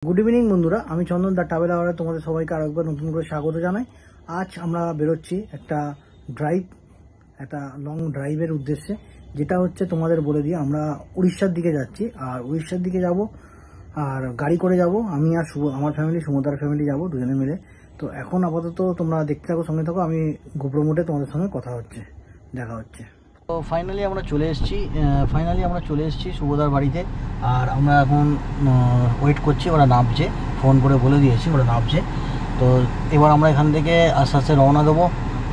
Good evening বন্ধুরা, আমি চন্দন দা travel আওয়ারে তোমাদের সবাইকে আরেকবার নতুন করে স্বাগত জানাই। আজ আমরা বেরোচ্ছি একটা লং ড্রাইভের উদ্দেশ্যে, যেটা হচ্ছে তোমাদের বলে দিই, আমরা উড়িষ্যার দিকে যাচ্ছি। আর উড়িষ্যার দিকে যাব আর গাড়ি করে যাব, আমি আর আমার ফ্যামিলি, সুমতার ফ্যামিলি যাব দুজনে মিলে। তো এখন আপাতত তোমরা দেখতে থাকো, সঙ্গে থাকো, আমি গোপ্রো মোডে তোমাদের সঙ্গে দেখা হচ্ছে। তো ফাইনালি আমরা চলে এসেছি সুবোদার বাড়িতে। আর আমরা এখন ওয়েট করছি, ওরা নামছে, ফোন করে বলে দিয়েছি ওরা নামছে। তো এবার আমরা এখান থেকে আস্তে আস্তে রওনা দেবো।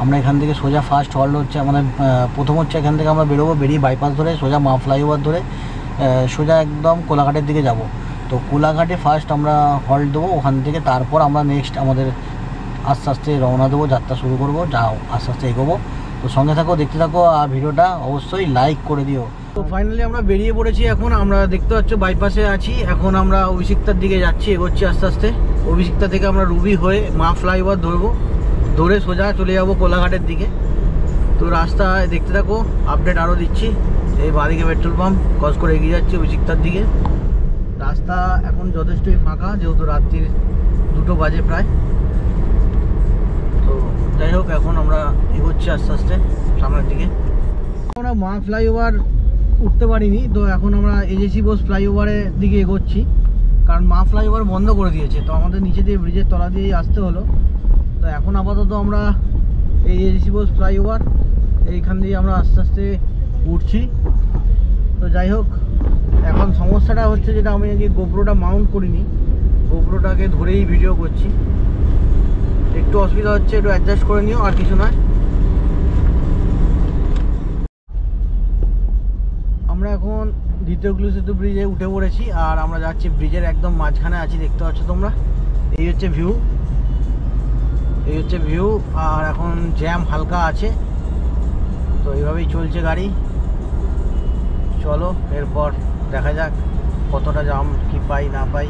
আমরা এখান থেকে সোজা ফার্স্ট হল্ট হচ্ছে আমাদের, প্রথম হচ্ছে এখান থেকে আমরা বেরিয়ে বাইপাস ধরে সোজা মা ফ্লাইওভার ধরে সোজা একদম কোলাঘাটের দিকে যাব। তো কোলাঘাটে ফার্স্ট আমরা হল্ট দেবো, ওখান থেকে তারপর আমরা নেক্সট আমাদের আস্তে আস্তে রওনা দেবো, যাত্রা শুরু করবো, আস্তে আস্তে এগোবো। তো সঙ্গে থাকো, দেখতে থাকো, আর ভিডিওটা অবশ্যই লাইক করে দিও। তো ফাইনালি আমরা বেরিয়ে পড়েছি। এখন আমরা দেখতে পাচ্ছ বাইপাসে আছি। এখন আমরা অভিষিক্তার দিকে যাচ্ছি, এগোচ্ছি আস্তে আস্তে। অভিষিক্তা থেকে আমরা রুবি হয়ে মা ফ্লাইওভার ধরে সোজা চলে যাবো কোলাঘাটের দিকে। তো রাস্তা দেখতে থাকো, আপডেট আরও দিচ্ছি। এই বাঁদিকে পেট্রোল পাম্প, ক্রস করে এগিয়ে যাচ্ছি অভিষিক্তার দিকে। রাস্তা এখন যথেষ্টই ফাঁকা, যেহেতু রাত্রির 2টো বাজে প্রায়। তো যাই হোক, এখন আমরা এগোচ্ছি আস্তে আস্তে সামনের দিকে। আমরা মা ফ্লাইওভার উঠতে পারিনি, তো এখন আমরা এজেসি বোস ফ্লাইওভারের দিকে এগোচ্ছি, কারণ মা ফ্লাইওভার বন্ধ করে দিয়েছে। তো আমাদের নিচে দিয়ে ব্রিজের তলা দিয়েই আসতে হলো। তো এখন আপাতত আমরা এই এজেসি বোস ফ্লাইওভার এইখান দিয়ে আমরা আস্তে আস্তে উঠছি। তো যাই হোক, এখন সমস্যাটা হচ্ছে যেটা, আমি আজকে গোপ্রোটা মাউন্ট করিনি, গোপ্রোটাকে ধরেই ভিডিও করছি। একটু অসুবিধা হচ্ছে, একটু অ্যাডজাস্ট করে নিও, আর কিছু নয়। আমরা এখন দ্বিতীয় সেতু ব্রিজে উঠে পড়েছি, আর আমরা যাচ্ছি ব্রিজের একদম মাঝখানে আছি, দেখতে পাচ্ছ তোমরা। এই হচ্ছে ভিউ। আর এখন জ্যাম হালকা আছে, তো এইভাবেই চলছে গাড়ি। চলো, এরপর দেখা যাক কতটা জ্যাম কি পাই না পাই,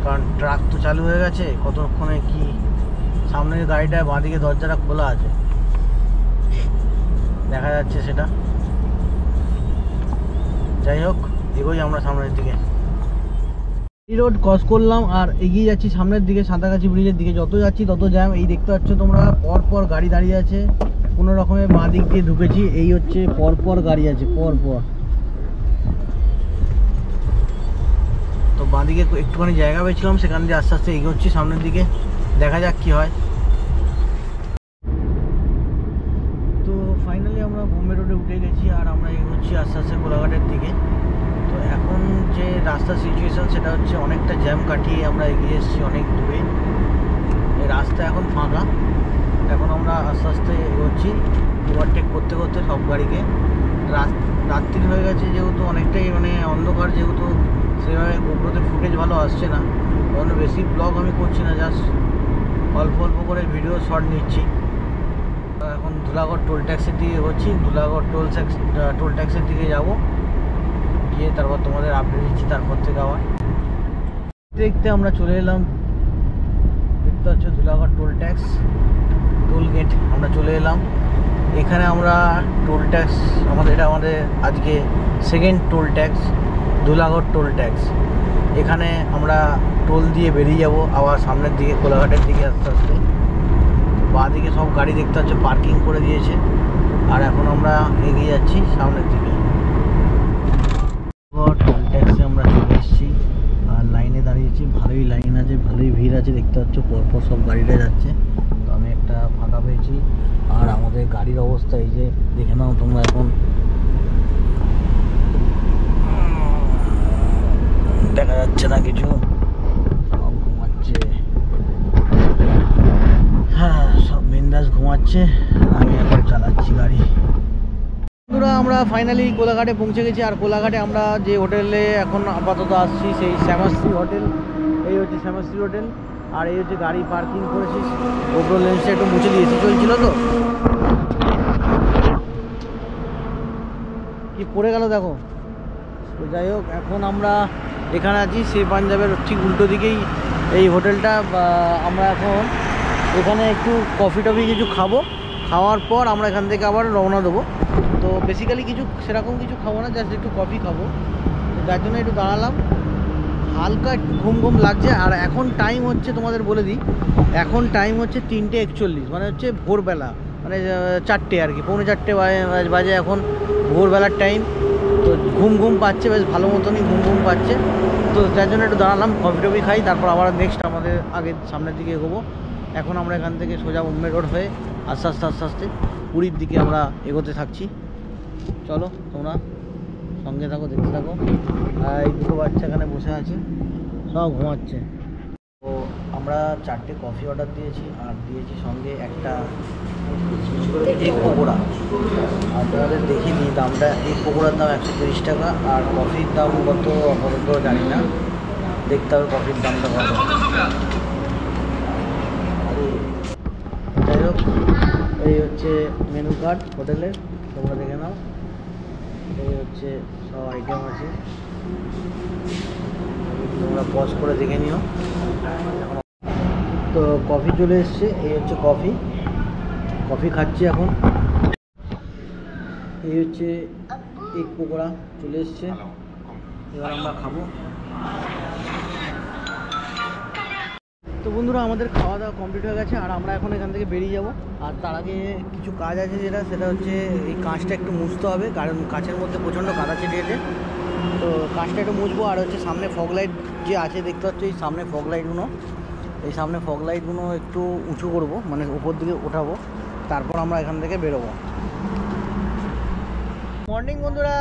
কারণ ট্রাক তো চালু হয়ে গেছে। কতক্ষণে কি, সামনের গাড়িটায় বাঁদিকে দরজাটা খোলা আছে, দেখা যাচ্ছে সেটা। যাই হোক, এগোই আমরা সামনের দিকে। এই রোড ক্রস করলাম আর এগিয়ে যাচ্ছি সামনের দিকে, সাঁতরাগাছি ব্রিজের দিকে। যত যাচ্ছি তত জ্যাম। এই দেখতে পাচ্ছ তোমরা, পরপর গাড়ি দাঁড়িয়ে আছে। কোনো রকমের বাঁ দিক দিয়ে ঢুকেছি, এই হচ্ছে পরপর গাড়ি আছে, পরপর। তো বাঁ দিকে একটুখানি জায়গা পেয়েছিলাম, সেখান দিয়ে আস্তে আস্তে এগোচ্ছি সামনের দিকে, দেখা যাক কি হয়। তো ফাইনালি আমরা বোম্বে রোডে উঠে গেছি, আর আমরা এগোচ্ছি আস্তে আস্তে কোলাঘাটের দিকে। তো এখন যে রাস্তার সিচুয়েশান, সেটা হচ্ছে অনেকটা জ্যাম কাটিয়ে আমরা এগিয়ে এসেছি অনেক দূরে। এই রাস্তা এখন ফাঁকা, এখন আমরা আস্তে আস্তে এগোচ্ছি, ওভারটেক করতে করতে সব গাড়িকে। রাত্রি হয়ে গেছে যেহেতু, অনেকটাই মানে অন্ধকার যেহেতু, সেভাবে গোপ্রোতে ফুটেজ ভালো আসছে না, কারণ বেশি ব্লগ আমি করছি না, জাস্ট অল্প অল্প করে ভিডিও শর্ট নিচ্ছি। এখন ধুলাগড় টোল ট্যাক্সের দিকে এগোচ্ছি, ধুলাগড় টোল ট্যাক্সের দিকে যাব, গিয়ে তারপর তোমাদের আপডেট দিচ্ছি। তারপর থেকে আবার দেখতে আমরা চলে এলাম, দেখতে হচ্ছে ধুলাগড় টোল গেট আমরা চলে এলাম। এখানে আমরা টোল ট্যাক্স, এটা আমাদের আজকে second toll tax, Dhulagarh toll tax. এখানে আমরা টোল দিয়ে বেরিয়ে যাব আবার সামনের দিকে, কোলাঘাটের দিকে আস্তে আস্তে। বাঁ দিকে সব গাড়ি দেখতে হচ্ছে পার্কিং করে দিয়েছে, আর এখন আমরা এগিয়ে যাচ্ছি সামনের দিকে। টোল ট্যাক্সে আমরা চলে এসেছি, আর লাইনে দাঁড়িয়েছি, ভালোই লাইন আছে, ভালোই ভিড় আছে, দেখতে পাচ্ছ পরপর সব গাড়িটা যাচ্ছে। তো আমি একটা ফাঁকা পেয়েছি, আর আমাদের গাড়ির অবস্থা এই যে দেখে নাও তোমরা। এখন দেখা যাচ্ছে না কিছু, সব ঘুমাচ্ছে। হ্যাঁ, সব বিন্দাস ঘুমাচ্ছে, আমি এখন চালাচ্ছি গাড়ি। বন্ধুরা, আমরা ফাইনালি কোলাঘাটে পৌঁছে গেছি। আর কোলাঘাটে আমরা যে হোটেলে এখন আপাতত আসছি, সেই শ্যামাশ্রী হোটেল। এই হচ্ছে শ্যামাশ্রী হোটেল, আর এই হচ্ছে গাড়ি পার্কিং করেছি। গোপ্রো লেন্সটা একটু মুছে দিয়েছি, চলছিল তো কি পড়ে গেল দেখো। তো যাই হোক, এখন আমরা এখানে আছি সেই পাঞ্জাবের ঠিক উল্টো দিকেই এই হোটেলটা। আমরা এখন এখানে একটু কফি টফি কিছু খাবো, খাওয়ার পর আমরা এখান থেকে আবার রওনা দেবো। তো বেসিক্যালি সেরকম কিছু খাবো না, জাস্ট একটু কফি খাবো, যার জন্য একটু দাঁড়ালাম। হালকা একটু ঘুম ঘুম লাগছে। আর এখন টাইম হচ্ছে, তোমাদের বলে দিই, এখন টাইম হচ্ছে 3:41, মানে হচ্ছে ভোরবেলা, মানে 4টে আর কি, 3:45 বাজে এখন, ভোরবেলার টাইম। তো ঘুম ঘুম পাচ্ছে, বেশ ভালো মতনই ঘুম ঘুম পাচ্ছে। তো যার জন্য একটু দাঁড়ালাম, কফি টফি খাই, তারপর আবার নেক্সট আমাদের আগে সামনের দিকে এগোবো। এখন আমরা এখান থেকে সোজা মুম্বাই রোড হয়ে আস্তে আস্তে আস্তে আস্তে পুরীর দিকে আমরা এগোতে থাকছি। চলো তোমরা সঙ্গে থাকো, দেখতে থাকো। আর এই দুটো বাচ্চা এখানে বসে আছে, সব ঘুমাচ্ছে। তো আমরা 4টে কফি অর্ডার দিয়েছি, আর দিয়েছি সঙ্গে একটা এগ পকোড়া। আর তোমাদের দেখিয়ে দিই দামটা। এগ পকোড়ার দাম 130 টাকা, আর কফির দাম কত আপাতত জানি না, দেখতে হবে কফির দামটা কত। যাই হোক, এই হচ্ছে মেনু কার্ড হোটেলের, তোমরা দেখে নাও। এই হচ্ছে সব আইটেম আছে, তোমরা পজ করে দেখে নিও। তো কফি চলে এসছে, এই হচ্ছে কফি, কফি খাচ্ছি এখন। এই হচ্ছে এগ পকোড়া চলে এসছে, এবার আমরা খাবো। তো বন্ধুরা, আমাদের খাওয়া দাওয়া কমপ্লিট হয়ে গেছে, আর আমরা এখন এখান থেকে বেরিয়ে যাব। আর তার আগে কিছু কাজ আছে, সেটা হচ্ছে এই কাঁচটা একটু মুছতে হবে, কারণ কাঁচের মধ্যে প্রচণ্ড কাদা ছিটিয়েছে। তো কাঁচটা একটু মুছবো। আর হচ্ছে সামনে ফগ লাইট যে আছে দেখতে পাচ্ছ, এই সামনে ফগ লাইটগুলো, এই সামনে ফগ লাইটগুলো একটু উঁচু করব, মানে উপর দিকে ওঠাবো, তারপর আমরা এখান থেকে বেরোবো। মর্নিং বন্ধুরা,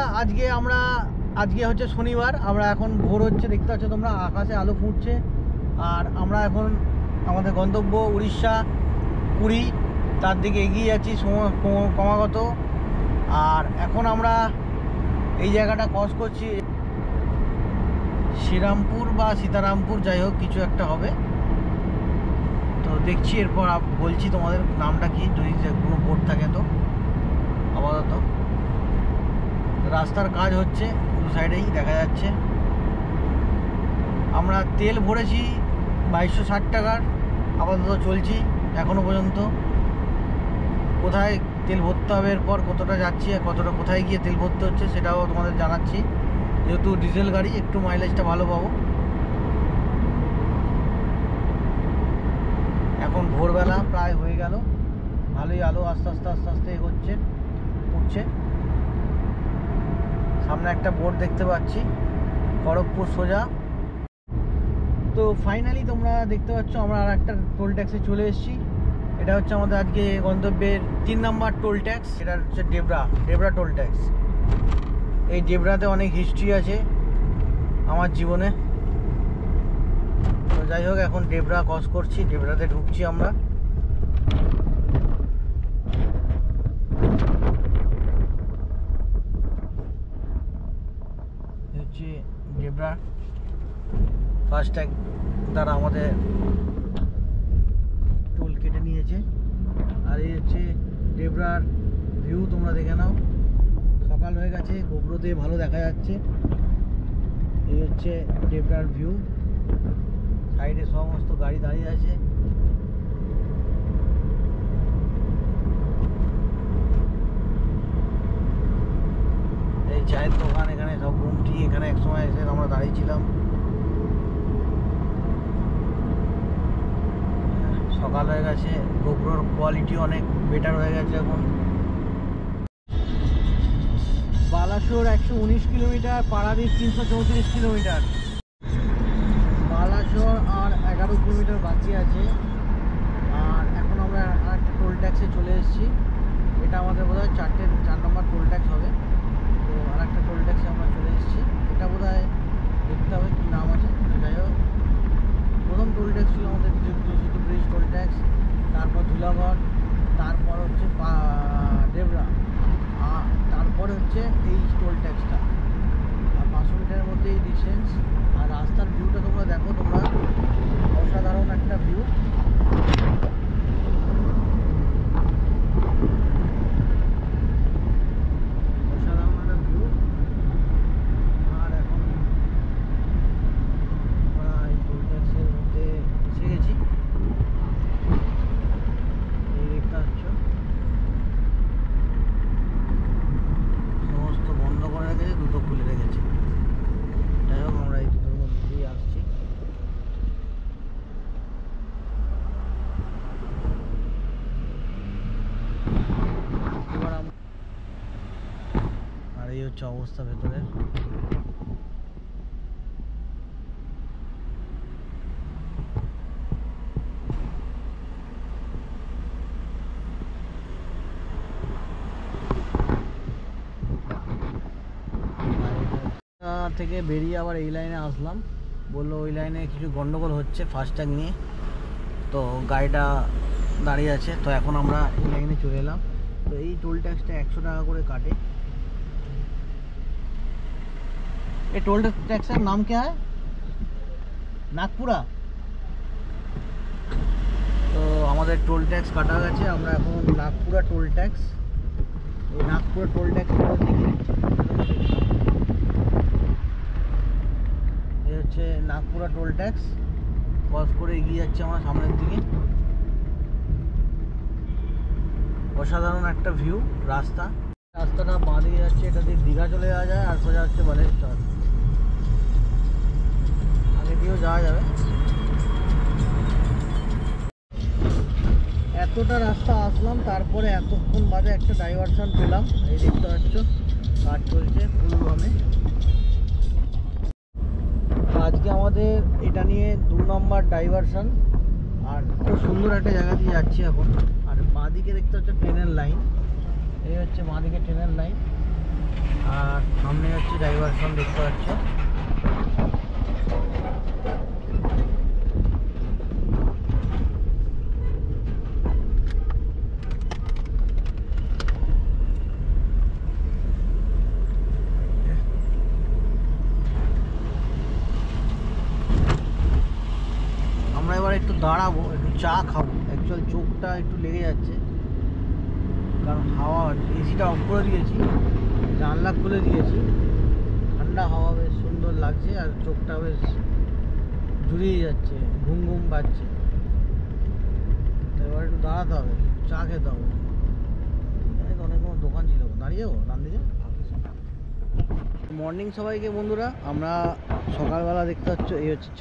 আজকে হচ্ছে শনিবার। আমরা এখন ভোর হচ্ছে, দেখতে পাচ্ছ তোমরা, আকাশে আলো ফুটছে। আর আমরা এখন আমাদের গন্তব্য উড়িষ্যা, পুরী, তার দিকে এগিয়ে যাচ্ছি ক্রমাগত। আর এখন আমরা এই জায়গাটা ক্রস করছি, শ্রীরামপুর বা সীতারামপুর, যাই হোক কিছু একটা হবে। তো দেখছি, এরপর বলছি তোমাদের নামটা কি, যদি কোনো বোর্ড থাকে তো। আপাতত রাস্তার কাজ হচ্ছে, দু সাইডেই দেখা যাচ্ছে। আমরা তেল ভরেছি 2260 টাকার, আপাতত চলছি এখনও পর্যন্ত। কোথায় তেল ভরতে হবে, এরপর কতটা যাচ্ছি, আর কতটা কোথায় গিয়ে তেল ভরতে হচ্ছে সেটাও তোমাদের জানাচ্ছি। যেহেতু ডিজেল গাড়ি, একটু মাইলেজটা ভালো পাবো। এখন ভোরবেলা প্রায় হয়ে গেল, ভালোই আলো আস্তে আস্তে আস্তে আস্তে এগোচ্ছে, উঠছে। সামনে একটা বোর্ড দেখতে পাচ্ছি, খড়গপুর সোজা। তো ফাইনালি তোমরা দেখতে পাচ্ছ, আমরা আর একটা টোল ট্যাক্সে চলে এসেছি। এটা হচ্ছে আমাদের আজকে গন্তব্যের 3 নম্বর টোল ট্যাক্স। এটা হচ্ছে ডেবরা টোল ট্যাক্স। এই ডেবরাতে অনেক হিস্ট্রি আছে আমার জীবনে। তো যাই হোক, এখন ডেবরা ক্রস করছি, ডেবরাতে ঢুকছি আমরা। হচ্ছে ডেবরা ফাস্ট্যাগ দ্বারা আমাদের টোল কেটে নিয়েছে। আর এই হচ্ছে ডেবরার ভিউ, তোমরা দেখে নাও। সকাল হয়ে গেছে, গোবরতে ভালো দেখা যাচ্ছে। এই হচ্ছে ডেবরার ভিউ, সাইডে সমস্ত গাড়ি দাঁড়িয়ে আছে। এই চায়ের দোকান, এখানে সব গুমটি, এখানে একসময় এসে আমরা দাঁড়িয়েছিলাম। সকাল হয়ে গেছে, গোবরোর কোয়ালিটি অনেক বেটার হয়ে গেছে এখন। Balasore 119 kilometre, Paradip 334 kilometre. বালাসোর আর 11 কিলোমিটার বাকি আছে। আর এখন আমরা আরেকটা টোল ট্যাক্সে চলে এসেছি। এটা আমাদের বোধহয় 4 নম্বর টোল ট্যাক্স হবে। তো আরেকটা টোল ট্যাক্সে আমরা চলে এসেছি। এটা বোধহয় দেখতে হবে কী নাম আছে। যাই হোক, প্রথম টোল ট্যাক্স ছিল আমাদের সিতু ব্রিজ টোল ট্যাক্স, তারপর ধুলাগড়, তারপর হচ্ছে ডেবরা, তারপরে হচ্ছে এই টোল ট্যাক্সটা। আর 500 মিটারের মধ্যে এই ডিস্টেন্স। আর রাস্তার ভিউটা তোমরা দেখো, তোমরা অসাধারণ একটা ভিউ। অসাধারণ একটা ভিউ। আর এখন আমরা হচ্ছে অবস্থা ভেতরে। থেকে বেরিয়ে আবার এই লাইনে আসলাম, বললো ওই লাইনে কিছু গন্ডগোল হচ্ছে ফাস্ট্যাগ নিয়ে, তো গাড়িটা দাঁড়িয়ে আছে। তো এখন আমরা এই লাইনে চলে এলাম। তো এই টোল ট্যাক্সটা 100 টাকা করে কাটে। এই টোল ট্যাক্সের নাম क्या है? নাগপুরা। তো আমাদের টোল ট্যাক্স কাটা গেছে, আমরা এখন নাগপুরা টোল ট্যাক্স, এই নাগপুরা টোল ট্যাক্স এই হচ্ছে নাগপুরা টোল ট্যাক্স। ক্রস করে এগিয়ে যাচ্ছে আমার সামনের দিকে। অসাধারণ একটা ভিউ। রাস্তাটা বাঁ দিকে যাচ্ছে, এটা দিয়ে দীঘা চলে যাওয়া যায়, আর সোজা হচ্ছে বালেশ্বর। আগে দিয়েও যাওয়া যাবে। এতটা রাস্তা আসলাম, তারপরে এতক্ষণ বাদে একটা ডাইভারশন পেলাম। এই দেখতে পাচ্ছ কাজ চলছে ফুলভাবে। আজকে আমাদের এটা নিয়ে 2 নম্বর ডাইভারশন, আর খুব সুন্দর একটা জায়গা দিয়ে যাচ্ছি এখন। আর বাঁদিকে দেখতে হচ্ছে ট্রেনের লাইন, এই হচ্ছে বাঁদিকে ট্রেনের লাইন, আর সামনে হচ্ছে ডাইভারশন দেখতে পাচ্ছ। আমরা এবার একটু দাঁড়াবো, একটু চা খাবো। অ্যাকচুয়াল চোখটা একটু লেগে যাচ্ছে, কারণ হাওয়া, এসিটা অফ করে দিয়েছি, জানলা খুলে দিয়েছি, ঠান্ডা হাওয়া বেশ সুন্দর লাগছে, আর চোখটা বেশ জুড়িয়ে যাচ্ছে, ঘুম ঘুম পাচ্ছে। এবার একটু দাঁড়াতে হবে, চা খেতে হবে। অনেক কোনো দোকান ছিল, দাঁড়িয়ে যাবো ডান দিকে। মর্নিং সবাইকে বন্ধুরা, আমরা সকালবেলা দেখতে পাচ্ছ এই হচ্ছে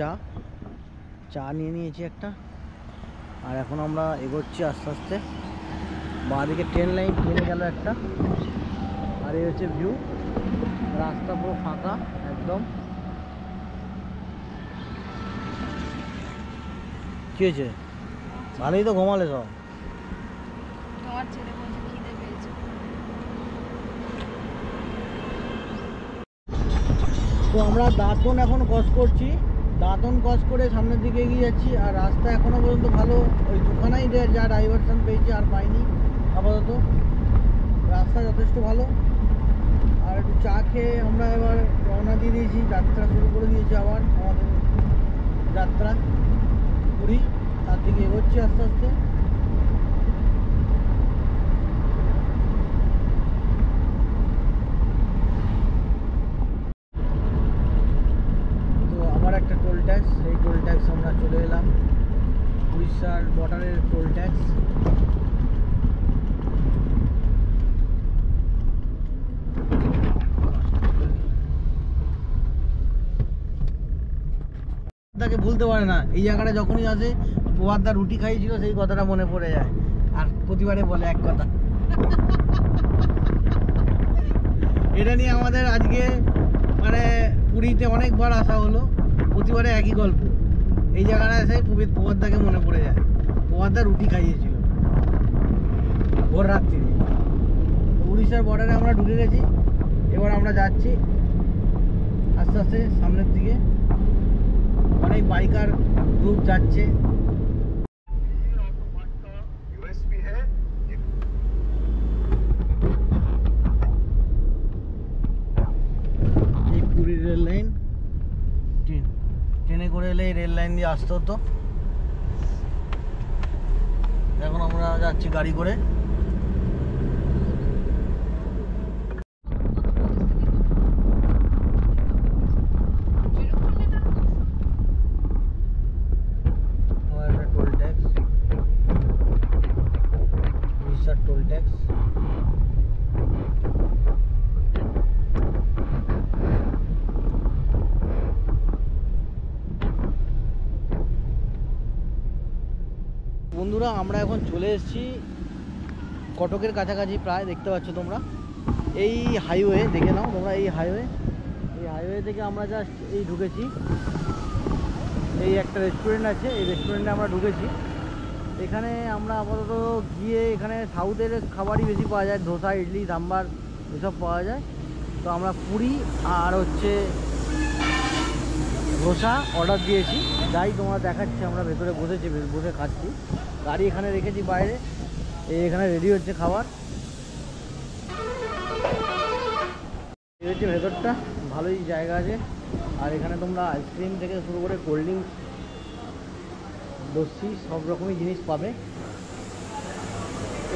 চা নিয়ে নিয়েছি একটা, আর এখন আমরা এগোচ্ছি আস্তে আস্তে। বাঁদিকে ট্রেন লাইন ট্রেনে গেল একটা, আর এই হচ্ছে ভিউ। রাস্তা পুরো ফাঁকা একদম। কি হয়েছে? ভালোই তো ঘুমালে সব। তো আমরা দাঁতন এখন ক্রস করছি, দাঁতন ক্রস করে সামনের দিকে এগিয়ে যাচ্ছি। আর রাস্তা এখনো পর্যন্ত ভালো, ওই দুখানাই যা ডাইভারশন পেয়েছি, আর পাইনি আপাতত। রাস্তা যথেষ্ট ভালো। আর একটু চা খেয়ে আমরা এবার রওনা দিয়ে দিয়েছি, যাত্রা শুরু করে দিয়েছি আবার আমাদের যাত্রা পুরী, তার দিকে এগোচ্ছি আস্তে আস্তে। তো আবার একটা টোল ট্যাক্স, এই টোল ট্যাক্স আমরা চলে এলাম, উড়িষ্যার বর্ডারের টোল ট্যাক্স। তাকে ভুলতে পারে না, এই জায়গাটা যখনই আসে প্রভাতদা রুটি খাইয়েছিল সেই কথাটা মনে পড়ে যায়, আর প্রতিবারে বলে এক কথা। এটা নিয়ে আমাদের আজকে মানে পুরীতে অনেকবার আসা হলো, প্রতিবারে একই গল্প। এই জায়গাটা এসে প্রভাতদাকে মনে পড়ে যায়, প্রভাতদা রুটি খাইয়েছিল ভোর রাত্রি। উড়িষ্যার বর্ডারে আমরা ঢুকে গেছি, এবার আমরা যাচ্ছি আস্তে আস্তে সামনের দিকে। অনেক বাইকার গ্রুপ যাচ্ছে। এই পুরী রেল লাইন, ট্রেনে করে এলে রেল লাইন দিয়ে আসতে হতো, এখন আমরা যাচ্ছি গাড়ি করে। টোল ট্যাক্স বন্ধুরা, আমরা এখন চলে এসেছি কটকের কাছাকাছি প্রায়, দেখতে পাচ্ছ তোমরা। এই হাইওয়ে দেখে নাও তোমরা, এই হাইওয়ে থেকে আমরা জাস্ট এই ঢুকেছি। এই একটা রেস্টুরেন্ট আছে, এই রেস্টুরেন্টে আমরা ঢুকেছি। এখানে আমরা আপাতত গিয়ে এখানে সাউথের খাবারই বেশি পাওয়া যায়, ধোসা, ইডলি, সাম্বার এসব পাওয়া যায়। তো আমরা পুরি আর হচ্ছে ধোসা অর্ডার দিয়েছি। যাই তোমরা দেখাচ্ছি, আমরা ভেতরে বসে খাচ্ছি। গাড়ি এখানে রেখেছি বাইরে, এখানে রেডি হচ্ছে খাবার। এই হচ্ছে ভেতরটা, ভালোই জায়গা আছে। আর এখানে তোমরা আইসক্রিম থেকে শুরু করে কোল্ড ড্রিঙ্কস, লস্যি সব রকমই জিনিস পাবে।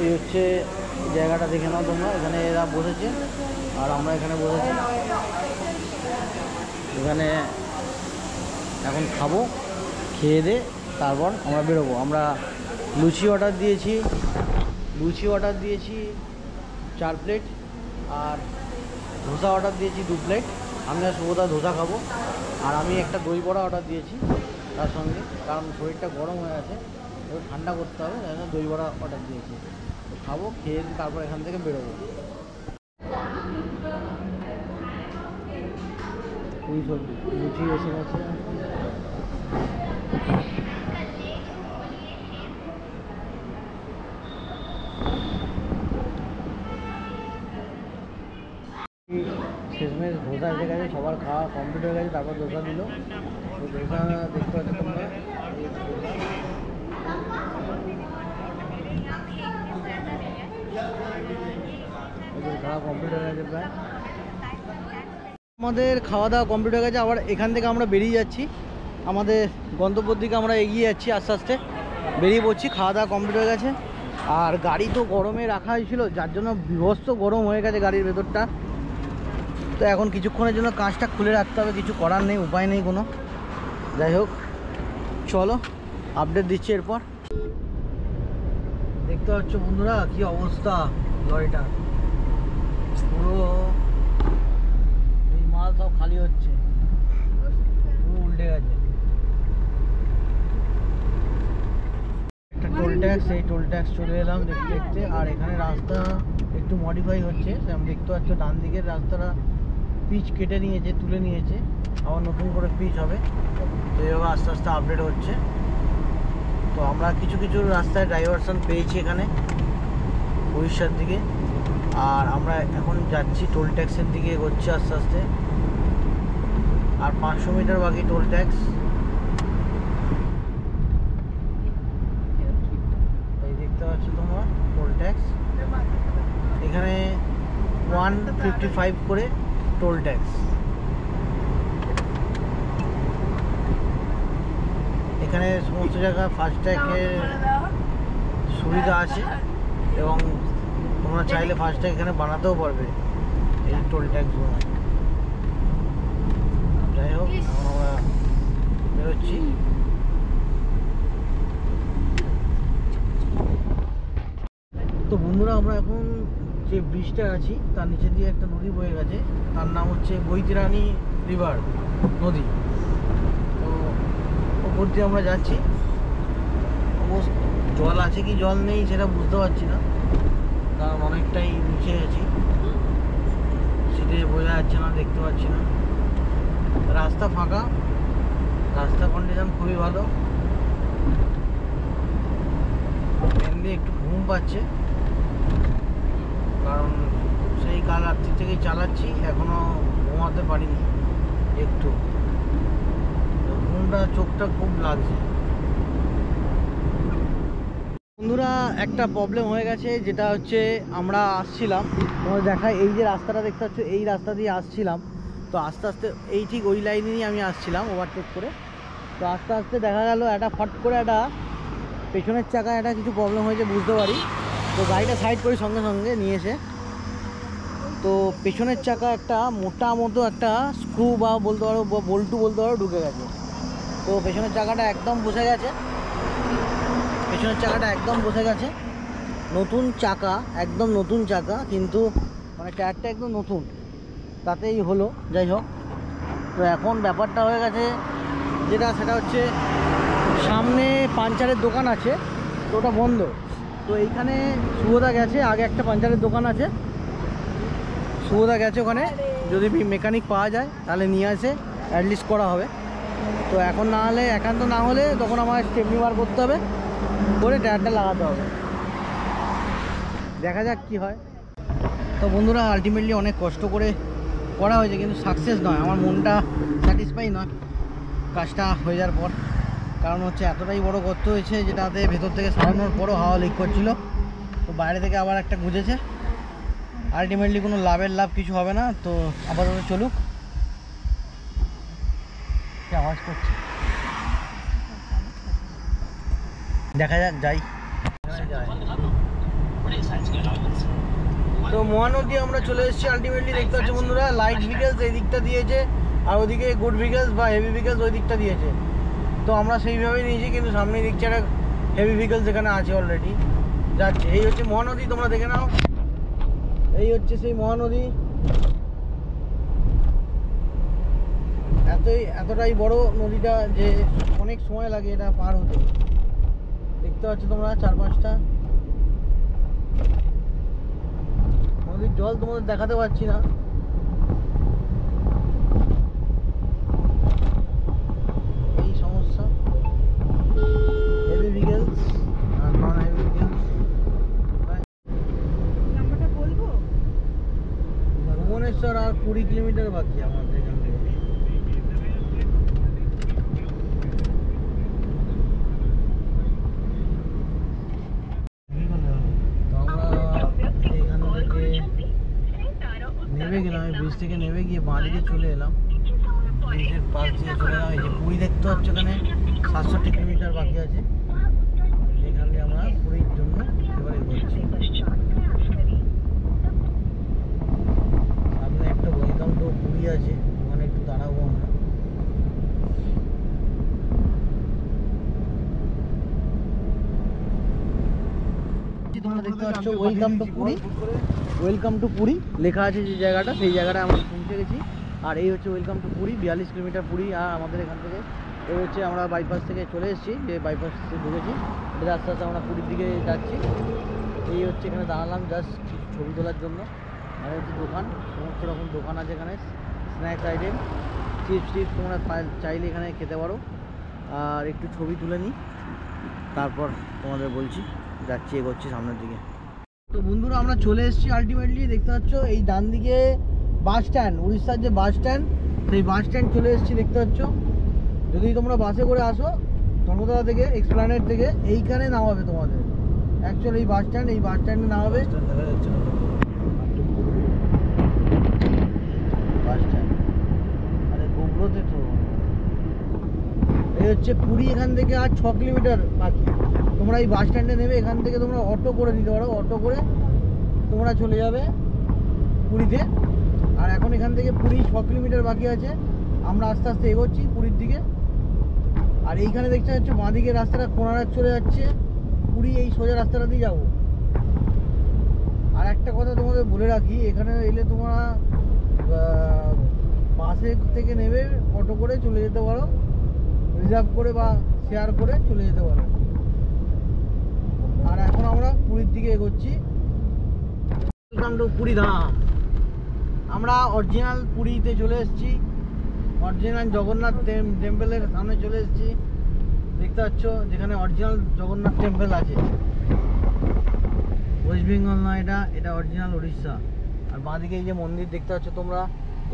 এই হচ্ছে জায়গাটা দেখে নাও তোমরা, এখানে এরা বসেছে আর আমরা এখানে বসেছি। এখানে এখন খাবো, খেয়ে দে তারপর আমরা বেরোবো। আমরা লুচি অর্ডার দিয়েছি 4 প্লেট, আর ধোসা অর্ডার দিয়েছি 2 প্লেট। আমি আর শুভদা ধোসা খাবো, আর আমি একটা দই বড়া অর্ডার দিয়েছি তার সঙ্গে, কারণ শরীরটা গরম হয়ে আছে, একটু ঠান্ডা করতে হবে, তাই জন্য দই বড়া অর্ডার দিয়েছি। তো খাবো, খেয়ে তারপর এখান থেকে বেরোবো। পুরি সবজি লুচি এসে গেছে। শেষমেশ ধোসা এসে গেছে, সবার খাওয়া কমপ্লিট হয়ে গেছে, তারপর ধোসা দিল। তো ধোসা দেখতে পাচ্ছ তোমরা, খাওয়া কমপ্লিট হয়ে গেছে প্রায়। আমাদের খাওয়া দাওয়া কমপ্লিট হয়ে গেছে। আবার এখান থেকে আমরা বেরিয়ে যাচ্ছি, আমাদের গন্তব্যের দিকে আমরা এগিয়ে যাচ্ছি, আস্তে আস্তে বেরিয়ে পড়ছি। খাওয়া দাওয়া কমপ্লিট হয়ে গেছে, আর গাড়ি তো গরমে রাখা হয়েছিল, যার জন্য বিভৎস গরম হয়ে গেছে গাড়ির ভেতরটা। তো এখন কিছুক্ষণের জন্য কাঁচটা খুলে রাখতে হবে, কিছু করার নেই, উপায় নেই কোনো। যাই হোক, চলো আপডেট দিচ্ছি এরপর। দেখতে পাচ্ছ বন্ধুরা কি অবস্থা লরিটা, পুরো এই মাল সব খালি হচ্ছে, পুরো উল্টে গেছে। একটা টোল ট্যাক্স, এই টোল ট্যাক্স চলে এলাম দেখতে দেখতে। আর এখানে রাস্তা একটু মডিফাই হচ্ছে, আমি দেখতে পাচ্ছ ডান দিকের রাস্তাটা পিচ কেটে নিয়েছে, তুলে নিয়েছে, আবার নতুন করে পিচ হবে। তো এইভাবে আস্তে আস্তে আপডেট হচ্ছে। তো আমরা কিছু কিছু রাস্তায় ডাইভারশন পেয়েছি এখানে উড়িষ্যার দিকে, আর আমরা এখন যাচ্ছি টোল ট্যাক্সের দিকে, এগোচ্ছি আস্তে আস্তে। আর 500 মিটার বাকি টোল ট্যাক্স। এই দেখতে পাচ্ছ তোমরা টোল ট্যাক্স, এখানে 155 করে টোল ট্যাক্স। এখানে সমস্ত জায়গায় ফাস্ট্যাগের সুবিধা আছে, এবং তোমরা চাইলে ফাস্ট্যাগ এখানে বানাতেও পারবে এই টোল ট্যাক্সগুলো। যাই হোক, এখন আমরা বেরোচ্ছি। তো বন্ধুরা, আমরা এখন যে ব্রিজটা আছি তার নিচে দিয়ে একটা নদী বয়ে গেছে, তার নাম হচ্ছে বৈতরণী রিভার নদী। তো ওপর দিয়ে আমরা যাচ্ছি। জল আছে কি জল নেই সেটা বুঝতে পারছি না, কারণ অনেকটাই নিচে আছি, সিটে বোঝা যাচ্ছে না, দেখতে পাচ্ছি না। রাস্তা ফাঁকা, রাস্তা কন্ডিশন খুবই ভালো। মেনলি একটু ঘুম পাচ্ছে, কারণ সেই কাল রাত্রি থেকেই চালাচ্ছি, এখনো ঘুমাতে পারিনি একটু। ঘুমটা, চোখটা খুব লাগছে। বন্ধুরা, একটা প্রবলেম হয়ে গেছে, যেটা হচ্ছে আমরা আসছিলাম, তোমার দেখায় এই যে রাস্তাটা দেখতে পাচ্ছ, এই রাস্তা দিয়ে আসছিলাম। তো আস্তে আস্তে এই ঠিক ওই লাইনেই আমি আসছিলাম ওভারটেক করে। তো আস্তে আস্তে দেখা গেল একটা ফট করে একটা পেছনের চাকায় একটা কিছু প্রবলেম হয়েছে বুঝতে পারি। তো গাড়িটা সাইড করি সঙ্গে সঙ্গে নিয়ে এসে, তো পেছনের চাকা একটা মোটা মতো একটা স্ক্রু বা বলতে পারো, বল্টু বলতে পারো, ঢুকে গেছে। তো পেছনের চাকাটা একদম বসে গেছে, নতুন চাকা, একদম নতুন চাকা, কিন্তু মানে টায়ারটা একদম নতুন, তাতেই হলো। যাই হোক, তো এখন ব্যাপারটা হয়ে গেছে সেটা হচ্ছে সামনে পাঞ্চারের দোকান আছে, তো ওটা বন্ধ। তো এইখানে শুভদা গেছে, আগে একটা পাঞ্চারের দোকান আছে, শুভদা গেছে ওখানে, যদি মেকানিক পাওয়া যায় তাহলে নিয়ে আসে অ্যাটলিস্ট করা হবে। তো এখন না হলে, একান্ত না হলে তখন আমার স্টেপনি বার করতে হবে, করে টায়ারটা লাগাতে হবে। দেখা যাক কি হয়। তো বন্ধুরা আলটিমেটলি অনেক কষ্ট করে করা হয়েছে, কিন্তু সাকসেস নয়, আমার মনটা স্যাটিসফাই নয় কাজটা হয়ে যাওয়ার পর। কারণ হচ্ছে এতটাই বড় গর্ত হয়েছে যেটাতে ভেতর থেকে সারানোর পরও হাওয়া লিক করছিল, তো বাইরে থেকে আবার একটা গুঁজেছে। আলটিমেটলি কোনো লাভ কিছু হবে না। তো আপাতত চলুক। কি আওয়াজ করছে দেখা যাক, যাই। তো মহানদী আমরা চলে এসেছি আলটিমেটলি। দেখতে পাচ্ছি বন্ধুরা লাইট ভেহিকলস এই দিকটা দিয়েছে, আর ওদিকে গুড ভেহিকলস বা হেভি ভেহিকলস ওই দিকটা দিয়েছে। তো আমরা সেইভাবেই নিয়েছি, কিন্তু সামনে দিকছে একটা হেভি ভেহিকলস এখানে আছে অলরেডি যাচ্ছে। এই হচ্ছে মহানদী, তোমরা দেখে নাও। এই হচ্ছে সেই মহানদী। এতটাই বড় নদীটা যে অনেক সময় লাগে এটা পার হতে। দেখতে পাচ্ছ তোমরা 4-5টা নদীর জল তোমাদের দেখাতে পারছি না। এই সমস্যা, হেভি ভেহিকলস আর নন হেভি ভেহিকলস। ভুবনেশ্বর আর 20 কিলোমিটার বাকি আমাদের এখান থেকে। নেমে গেলাম, আমি ব্রিজ থেকে নেমে গিয়ে বাঁ দিকে চলে এলাম, ব্রিজের পাশ দিয়ে চলে এলাম। এই যে পুরী দেখতে পাচ্ছ, এখানে 67 কিলোমিটার বাকি আছে। এখান দিয়ে আমরা পুরীর জন্য এবারে ঘুরছি। সামনে একটা ওয়েলকাম টু পুরী আছে, ওখানে একটু দাঁড়াবো আমরা। তোমরা দেখতে পাচ্ছ welcome to Puri, welcome to Puri লেখা আছে যে জায়গাটা, সেই জায়গাটায় আমরা পৌঁছে গেছি। আর এই হচ্ছে welcome to Puri, 42 kilometre Puri. আর আমাদের এখান থেকে এই হচ্ছে আমরা বাইপাস থেকে চলে এসেছি, যে বাইপাস থেকে ঢুকেছি, এটা আস্তে আস্তে আমরা পুরীর দিকে যাচ্ছি। এই হচ্ছে এখানে দাঁড়ালাম জাস্ট ছবি তোলার জন্য। আর হচ্ছে দোকান, সমস্ত রকম দোকান আছে এখানে, স্ন্যাক্স আইটেম, চিপস টিপস তোমরা চাইলে এখানে খেতে পারো। আর একটু ছবি তুলে নিই, তারপর তোমাদের বলছি। যাচ্ছি, এগোচ্ছি সামনের দিকে। তো বন্ধুরা আমরা চলে এসেছি আলটিমেটলি। দেখতে পাচ্ছ এই ডান দিকে বাস স্ট্যান্ড, উড়িষ্যার যে বাস স্ট্যান্ড, সেই বাস স্ট্যান্ড চলে এসেছি। দেখতে পাচ্ছ, যদি তোমরা বাসে করে আসো ধর্মতলা থেকে, এক্সপ্ল্যানেড থেকে, এইখানে নামাবে তোমাদের। অ্যাকচুয়ালি এই বাস স্ট্যান্ড, এই বাস স্ট্যান্ডে নামাবে। বাস স্ট্যান্ড আরে গোবরোতে তো। এই হচ্ছে পুরী, এখান থেকে আর 6 কিলোমিটার বাকি। তোমরা এই বাস স্ট্যান্ডে নেবে, এখান থেকে তোমরা অটো করে নিতে পারো, অটো করে তোমরা চলে যাবে পুরীতে। আর এখন এখান থেকে পুরী 6 কিলোমিটার বাকি আছে, আমরা আস্তে আস্তে এগোচ্ছি পুরীর দিকে। আর এইখানে দেখতে পাচ্ছ বাঁ দিকে রাস্তাটা কোণারক চলে যাচ্ছে পুরী, এই সোজা রাস্তাটা দিয়ে যাবো। আর একটা কথা তোমাদের বলে রাখি, এখানে এলে তোমরা বাসে থেকে নেবে, অটো করে চলে যেতে পারো, রিজার্ভ করে বা শেয়ার করে চলে যেতে পারো। আর এখন আমরা পুরীর দিকে এগোচ্ছি। ওয়েলকাম টু পুরী ধাম। আমরা অরিজিনাল পুরীতে চলে এসেছি, অরিজিনাল জগন্নাথ টেম্পলের সামনে চলে এসেছি। দেখতে পাচ্ছ যেখানে অরিজিনাল জগন্নাথ টেম্পল আছে। ওয়েস্ট বেঙ্গল নয়, এটা অরিজিনাল উড়িষ্যা। আর বাঁদিকে এই যে মন্দির দেখতে পাচ্ছ তোমরা,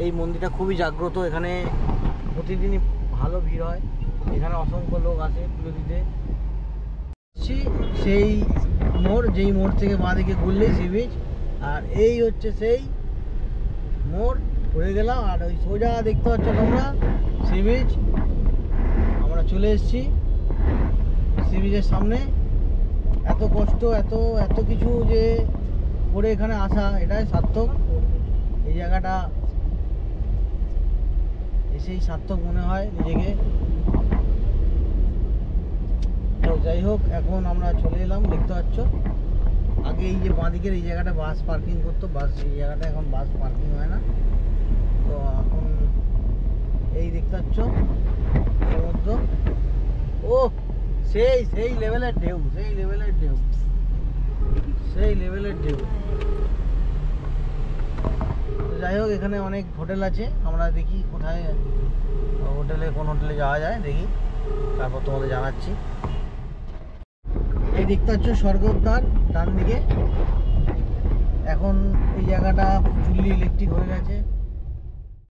এই মন্দিরটা খুবই জাগ্রত। এখানে প্রতিদিনই ভালো ভিড় হয়, এখানে অসংখ্য লোক আসে পুজো দিতে। সেই মোড়, যেই মোড় থেকে বাঁদিকে ঘুরলেই সি বিচ। আর এই হচ্ছে সেই মোড়, ঘুরে গেলাম। আর ওই সোজা দেখতে পাচ্ছ তোমরা সি বিচ। আমরা চলে এসেছি সি বিচের সামনে। এত কষ্ট, এত কিছু যে করে এখানে আসা, এটাই সার্থক। এই জায়গাটা এসেই সার্থক মনে হয় নিজেকে। তো যাই হোক, এখন আমরা চলে এলাম। দেখতে পাচ্ছ আগে এই যে বাঁদিকের এই জায়গাটা বাস পার্কিং করতো, বাস এই জায়গাটা এখন বাস পার্কিং হয় না। তো এখন এই দেখতে পাচ্ছ সমুদ্র। ও সেই লেভেলের ঢেউ, সেই লেভেলের ঢেউ। যাই হোক, এখানে অনেক হোটেল আছে, আমরা দেখি কোথায় হোটেলে, কোন হোটেলে যাওয়া যায় দেখি, তারপর তোমাদের জানাচ্ছি। এই দেখতে পাচ্ছ স্বর্গদ্বার ডান দিকে। এখন এই জায়গাটা ফুললি ইলেকট্রিক হয়ে গেছে।